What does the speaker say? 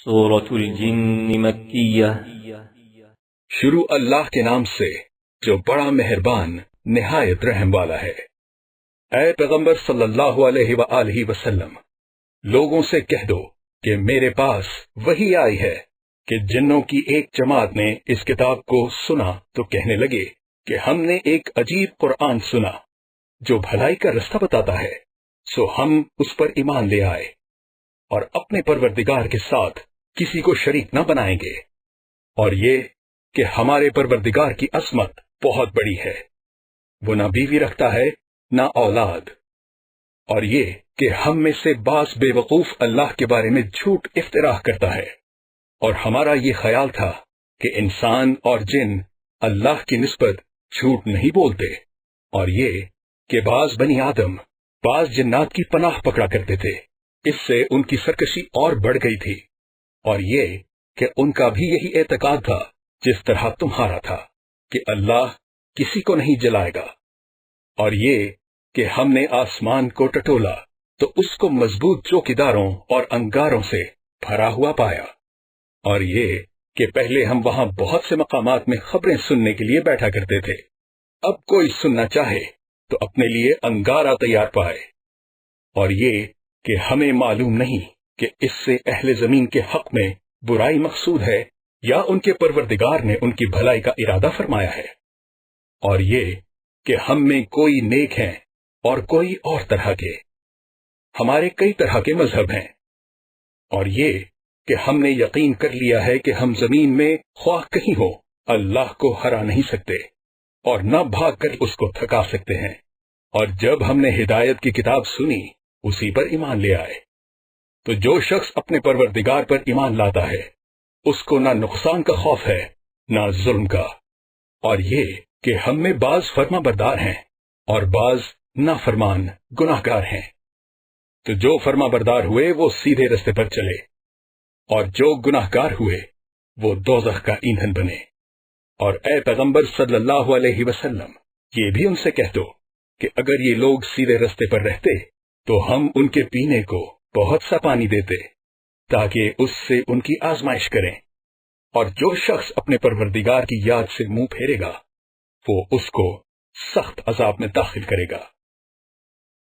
سورة الجن مکیہ۔ شروع اللہ کے نام سے جو بڑا مہربان نہایت رحم والا ہے۔ اے پیغمبر صلی اللہ علیہ وآلہ وسلم، لوگوں سے کہہ دو کہ میرے پاس وحی آئی ہے کہ جنوں کی ایک جماعت نے اس کتاب کو سنا تو کہنے لگے کہ ہم نے ایک عجیب قرآن سنا جو بھلائی کا رستہ بتاتا ہے، سو ہم اس پر ایمان لے آئے اور اپنے پروردگار کے ساتھ کسی کو شریک نہ بنائیں گے، اور یہ کہ ہمارے پروردگار کی عظمت بہت بڑی ہے، وہ نہ بیوی رکھتا ہے نہ اولاد، اور یہ کہ ہم میں سے بعض بے وقوف اللہ کے بارے میں جھوٹ افتراء کرتا ہے، اور ہمارا یہ خیال تھا کہ انسان اور جن اللہ کی نسبت جھوٹ نہیں بولتے، اور یہ کہ بعض بنی آدم بعض جنات کی پناہ پکڑا کرتے تھے، اس سے ان کی سرکشی اور بڑھ گئی تھی، اور یہ کہ ان کا بھی یہی اعتقاد تھا جس طرح تمہارا تھا کہ اللہ کسی کو نہیں جلائے گا، اور یہ کہ ہم نے آسمان کو ٹٹولا تو اس کو مضبوط چوکیداروں اور انگاروں سے بھرا ہوا پایا، اور یہ کہ پہلے ہم وہاں بہت سے مقامات میں خبریں سننے کے لیے بیٹھا کرتے تھے، اب کوئی سننا چاہے تو اپنے لیے انگارہ تیار پائے، اور یہ کہ ہمیں معلوم نہیں کہ اس سے اہل زمین کے حق میں برائی مقصود ہے یا ان کے پروردگار نے ان کی بھلائی کا ارادہ فرمایا ہے، اور یہ کہ ہم میں کوئی نیک ہیں اور کوئی اور طرح کے، ہمارے کئی طرح کے مذہب ہیں، اور یہ کہ ہم نے یقین کر لیا ہے کہ ہم زمین میں خواہ کہیں ہو اللہ کو ہرا نہیں سکتے اور نہ بھاگ کر اس کو تھکا سکتے ہیں، اور جب ہم نے ہدایت کی کتاب سنی اسی پر ایمان لے آئے، تو جو شخص اپنے پروردگار پر ایمان لاتا ہے اس کو نہ نقصان کا خوف ہے نہ ظلم کا، اور یہ کہ ہم میں بعض فرما بردار ہیں اور بعض نافرمان گناہگار ہیں، تو جو فرما بردار ہوئے وہ سیدھے رستے پر چلے، اور جو گناہگار ہوئے وہ دوزخ کا ایندھن بنے۔ اور اے پیغمبر صلی اللہ علیہ وسلم، یہ بھی ان سے کہہ دو کہ اگر یہ لوگ سیدھے رستے پر رہتے تو ہم ان کے پینے کو بہت سا پانی دیتے تاکہ اس سے ان کی آزمائش کریں، اور جو شخص اپنے پروردگار کی یاد سے منہ پھیرے گا وہ اس کو سخت عذاب میں داخل کرے گا۔